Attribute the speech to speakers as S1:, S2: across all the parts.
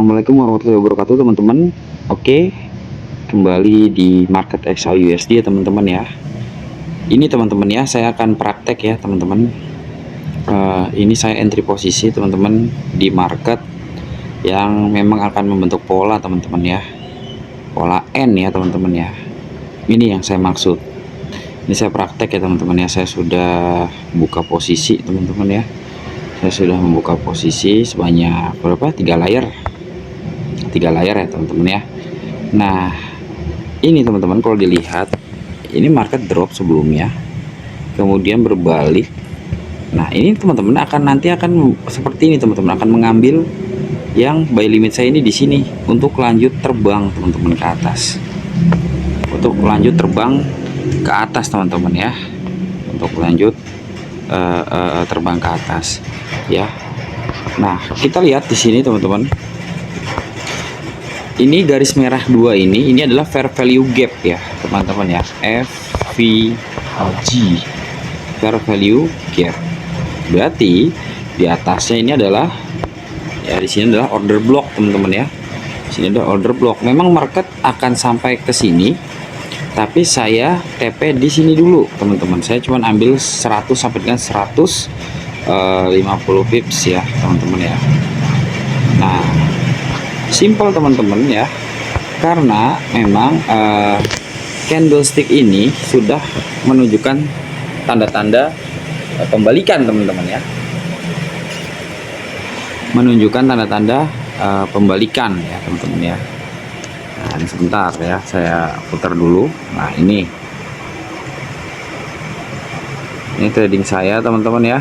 S1: Assalamualaikum warahmatullahi wabarakatuh teman-teman. Oke, kembali di market XAUUSD ya teman-teman ya. Ini teman-teman ya, saya akan praktek ya teman-teman. Ini saya entry posisi teman-teman di market yang memang akan membentuk pola teman-teman ya. Pola N ya teman-teman ya. Ini yang saya maksud. Ini saya praktek ya teman-teman ya. Saya sudah buka posisi teman-teman ya. Saya sudah membuka posisi sebanyak berapa? 3 layar ya teman-teman ya. Nah ini teman-teman, kalau dilihat ini market drop sebelumnya, kemudian berbalik. Nah ini teman-teman nanti akan seperti ini teman-teman, akan mengambil yang buy limit saya ini di sini untuk lanjut terbang teman-teman ke atas, untuk lanjut terbang ke atas teman-teman ya, untuk lanjut terbang ke atas ya. Nah kita lihat di sini teman-teman, ini garis merah 2 ini adalah fair value gap ya teman-teman ya, FVG, fair value gap. Berarti di atasnya ini adalah ya, di sini adalah order block teman-teman ya. Di sini ada order block. Memang market akan sampai ke sini, tapi saya TP di sini dulu teman-teman. Saya cuma ambil 100 sampai dengan 150 pips ya teman-teman ya. Nah simple teman-teman ya, karena memang candlestick ini sudah menunjukkan tanda-tanda pembalikan teman-teman ya, menunjukkan tanda-tanda pembalikan ya teman-teman ya. Nah ini sebentar ya, saya putar dulu. Nah ini trading saya teman-teman ya,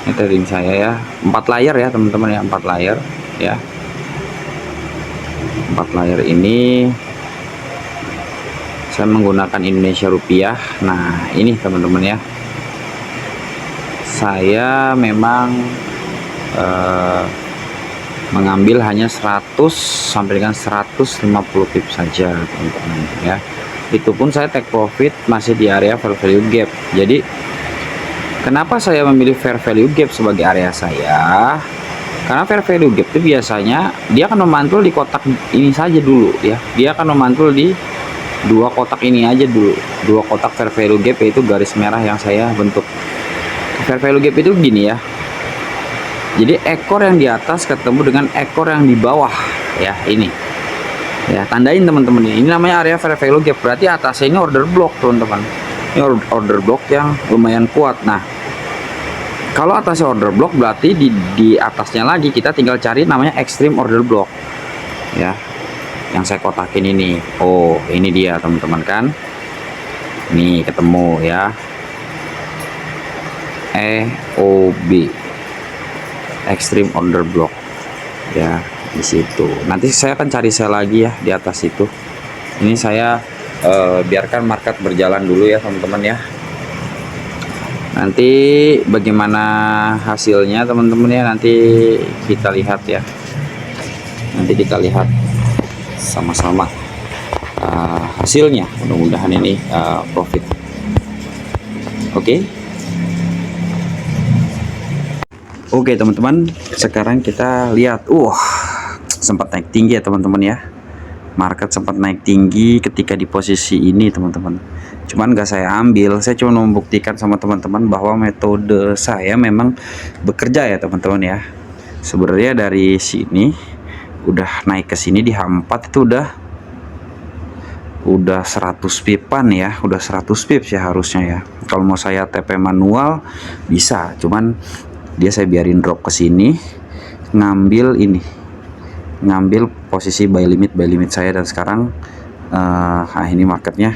S1: ini trading saya ya, 4 layar ya teman-teman ya, 4 layar ya. 4 layar ini saya menggunakan Indonesia rupiah. Nah ini teman-teman ya, saya memang mengambil hanya 100 sampai dengan 150 pips saja teman-teman ya. Itu pun saya take profit masih di area fair value gap. Jadi kenapa saya memilih fair value gap sebagai area saya? Karena fair value gap itu biasanya dia akan memantul di kotak ini saja dulu ya. Dia akan memantul di 2 kotak ini aja dulu. 2 kotak fair value gap, yaitu garis merah yang saya bentuk. Fair value gap itu gini ya. Jadi ekor yang di atas ketemu dengan ekor yang di bawah ya, ini. Ya, tandain teman-teman, ini namanya area fair value gap. Berarti atasnya ini order block teman-teman. Ini order block yang lumayan kuat. Nah, kalau atasnya order block berarti di atasnya lagi kita tinggal cari namanya extreme order block ya, yang saya kotakin ini. Oh ini dia teman-teman kan, ini ketemu ya, EOB, extreme order block ya, di situ. Nanti saya akan cari sell lagi ya di atas itu. Ini saya biarkan market berjalan dulu ya teman-teman ya. Nanti bagaimana hasilnya teman-teman ya, nanti kita lihat ya, nanti kita lihat sama-sama hasilnya. Mudah-mudahan ini profit. Oke teman-teman, sekarang kita lihat, sempat naik tinggi ya teman-teman ya. Market sempat naik tinggi ketika di posisi ini teman-teman, cuman gak saya ambil. Saya cuma membuktikan sama teman-teman bahwa metode saya memang bekerja ya teman-teman ya. Sebenarnya dari sini udah naik ke sini di H4 itu udah 100 pipan ya, udah 100 pips ya harusnya ya. Kalau mau saya TP manual bisa, cuman dia saya biarin drop ke sini, ngambil posisi buy limit saya. Dan sekarang ini marketnya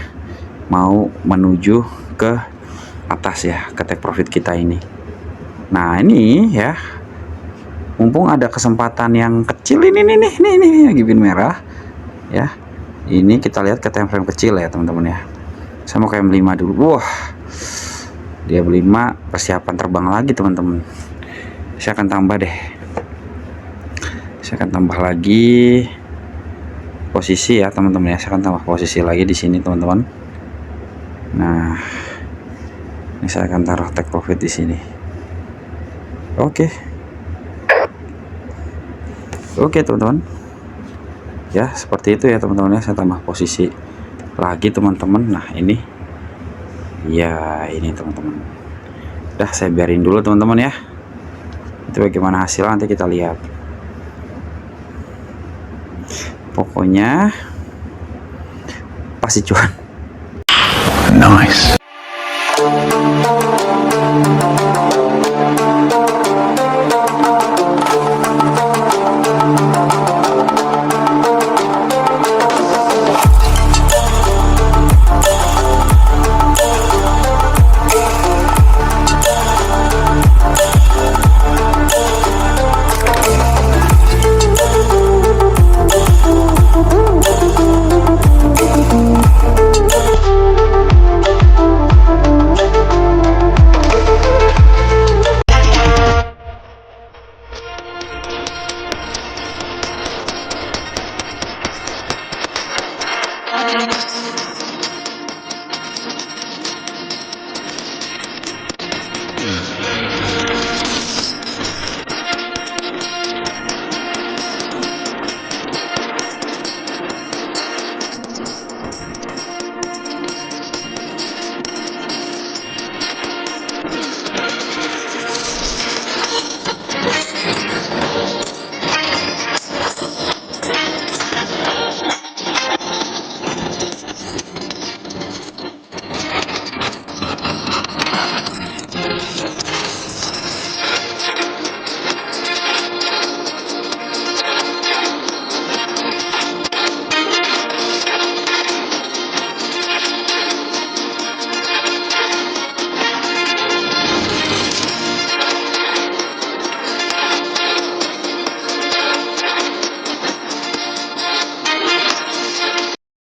S1: mau menuju ke atas ya, ke take profit kita ini. Nah ini ya, mumpung ada kesempatan yang kecil ini gipin merah ya. Ini kita lihat ke time frame kecil ya teman-teman ya. Saya mau ke M5 dulu. Wah, dia M5 persiapan terbang lagi teman-teman. Saya akan tambah deh, saya akan tambah lagi posisi ya teman-teman ya. Saya akan tambah posisi lagi di sini teman-teman. Nah ini saya akan taruh take profit di sini. Oke. Oke teman-teman, ya seperti itu ya teman-teman ya. Saya tambah posisi lagi teman-teman. Nah ini ya, ini teman-teman, udah saya biarin dulu teman-teman ya. Itu bagaimana hasilnya nanti kita lihat. Pokoknya pasti cuan.
S2: Nice.